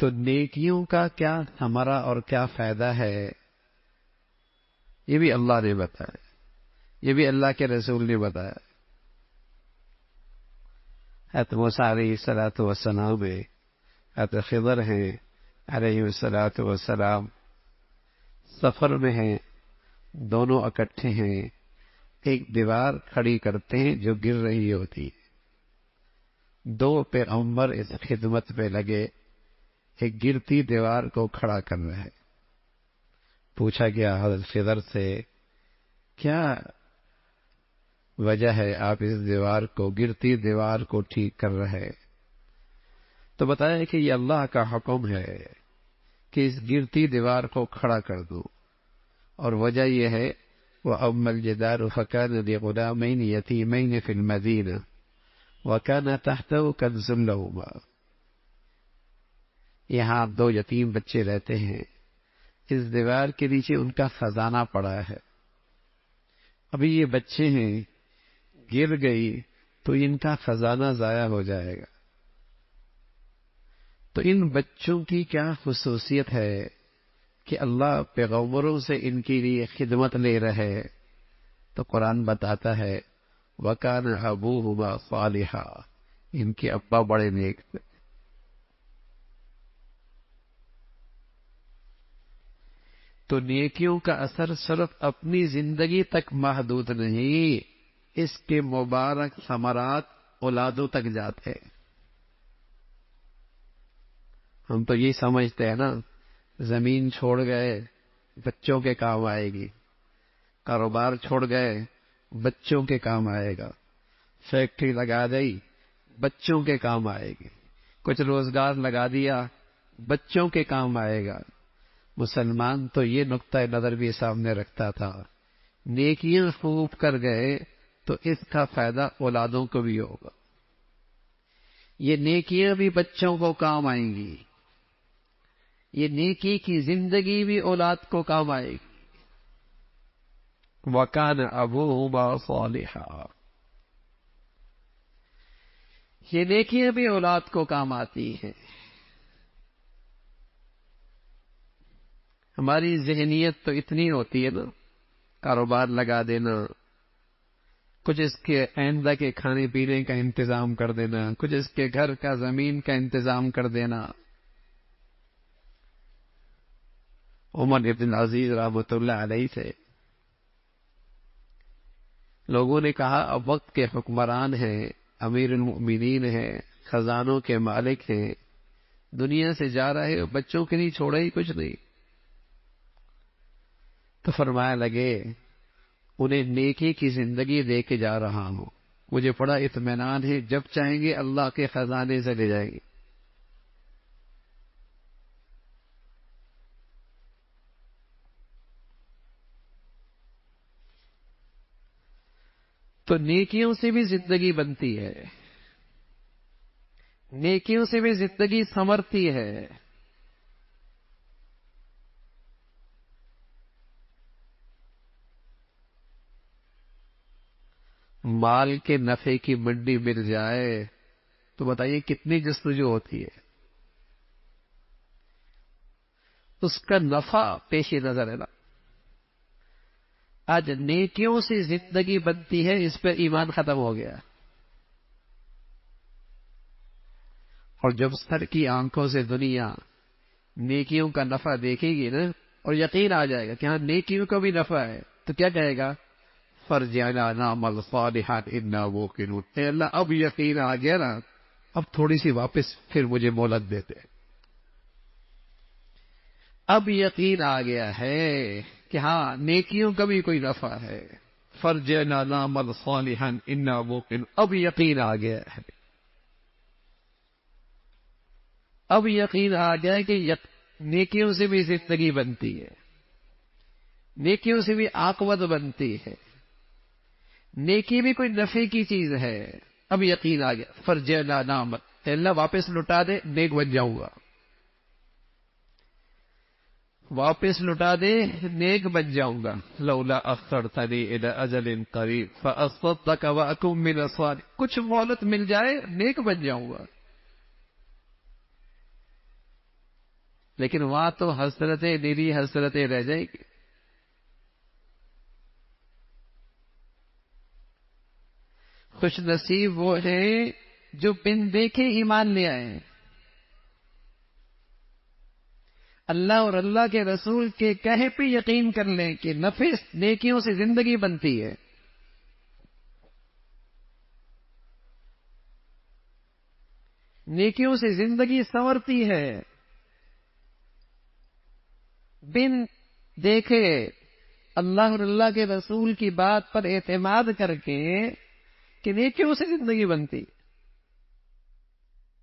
تو نیکیوں کا کیا ثمرہ اور کیا فائدہ ہے، یہ بھی اللہ نے بتایا، یہ بھی اللہ کے رسول نے بتایا۔ حضرت موسیٰ علیہ الصلوۃ والسلام میں حضرت خضر ہیں علیہ الصلوۃ والسلام، سفر میں ہیں، دونوں اکٹھے ہیں، ایک دیوار کھڑی کرتے ہیں جو گر رہی ہوتی ہے۔ دو پیغمبر اس خدمت میں لگے، ایک گرتی دیوار کو کھڑا کر رہے ہیں۔ پوچھا گیا حضرت خضر سے، کیا وجہ ہے آپ اس دیوار کو، گرتی دیوار کو ٹھیک کر رہے ہیں؟ تو بتایا کہ یہ اللہ کا حکم ہے کہ اس گرتی دیوار کو کھڑا کر دو، اور وجہ یہ ہے وَأَمَّا الْجِدَارُ فَكَانَ لِغُلَامَيْنِ يَتِيمَيْنِ فِي الْمَدِينَةِ وَكَانَ تَحْتَهُ كَنْزٌ لَهُمَا، یہاں دو یتیم بچے رہتے ہیں، اس دیوار کے نیچے ان کا خزانہ پڑا ہے، ابھی یہ بچے ہیں، گر گئی تو ان کا خزانہ ضائع ہو جائے گا۔ تو ان بچوں کی کیا خصوصیت ہے کہ اللہ پیغمبروں سے ان کے لیے خدمت لے رہے، تو قرآن بتاتا ہے وَكَانَ أَبُوهُمَا صَالِحًا، ان کے ابا بڑے نیک تھے۔ تو نیکیوں کا اثر صرف اپنی زندگی تک محدود نہیں، اس کے مبارک ثمرات اولادوں تک جاتے ہیں۔ ہم تو یہ سمجھتے ہیں نا، زمین چھوڑ گئے بچوں کے کام آئے گی، کاروبار چھوڑ گئے بچوں کے کام آئے گا، فیکٹری لگا دی بچوں کے کام آئے گی، کچھ روزگار لگا دیا بچوں کے کام آئے گا۔ مسلمان تو یہ نقطہ نظر بھی سامنے رکھتا تھا، نیکیاں خوب کر گئے تو اس کا فائدہ اولادوں کو بھی ہوگا، یہ نیکیاں بھی بچوں کو کام آئیں گی، یہ نیکی کی زندگی بھی اولاد کو کام آئے گی۔ وَكَانَ أَبُوهُمَا صَالِحًا، یہ نیکیاں بھی اولاد کو کام آتی ہیں۔ ہماری ذہنیت تو اتنی ہوتی ہے نا، کاروبار لگا دینا، کچھ اس کے آئندہ کے کھانے پینے کا انتظام کر دینا، کچھ اس کے گھر کا زمین کا انتظام کر دینا۔ عمر ابن عزیز رحمۃ اللہ علیہ سے لوگوں نے کہا اب وقت کے حکمران ہیں، امیر المؤمنین ہیں، خزانوں کے مالک ہیں، دنیا سے جا رہے ہو، بچوں کے لیے چھوڑا ہی کچھ نہیں۔ تو فرمایا لگے انہیں نیکی کی زندگی دے کے جا رہا ہوں، مجھے بڑا اطمینان ہے، جب چاہیں گے اللہ کے خزانے سے لے جائیں گے۔ تو نیکیوں سے بھی زندگی بنتی ہے، نیکیوں سے بھی زندگی سنورتی ہے۔ مال کے نفع کی منڈی مل جائے تو بتائیے کتنی جستجو ہوتی ہے، اس کا نفع پیش نظر ہے نا۔ آج نیکیوں سے زندگی بنتی ہے، اس پہ ایمان ختم ہو گیا، اور جب سر کی آنکھوں سے دنیا نیکیوں کا نفع دیکھے گی نا، اور یقین آ جائے گا کہ ہاں نیکیوں کا بھی نفع ہے، تو کیا کہے گا فَارْجِعْنَا نَعْمَلْ صَالِحًا إِنَّا مُوقِنُونَ، اے اللہ اب یقین آ گیا نا، اب تھوڑی سی واپس پھر مجھے مہلت دیتے، اب یقین آ گیا ہے کہ ہاں نیکیوں کا بھی کوئی نفع ہے۔ فَارْجِعْنَا نَعْمَلْ صَالِحًا إِنَّا مُوقِنُونَ، اب یقین آ گیا ہے، اب یقین آ گیا کہ نیکیوں سے بھی زندگی بنتی ہے، نیکیوں سے بھی عاقبت بنتی ہے، نیکی بھی کوئی نفع کی چیز ہے۔ اب یقین آ گیا، فَارْجِعْنَا نَعْمَلْ، اے اللہ واپس لوٹا دے، نیک بن جاؤں گا، واپس لوٹا دے نیک بن جاؤں گا۔ لولا اخرتنی الی اجل قریب فاصدق واکن من الصالحین، کچھ مہلت مل جائے نیک بن جاؤں گا۔ لیکن وہاں تو حسرتیں نری حسرتیں رہ جائیں گی. خوش نصیب وہ ہیں جو بن دیکھے ایمان لے آئے ہیں. اللہ اور اللہ کے رسول کے کہے پہ یقین کر لیں کہ نفس نیکیوں سے زندگی بنتی ہے. نیکیوں سے زندگی سنورتی ہے. بن دیکھے اللہ اور اللہ کے رسول کی بات پر اعتماد کر کے کہ نیکیوں سے زندگی بنتی.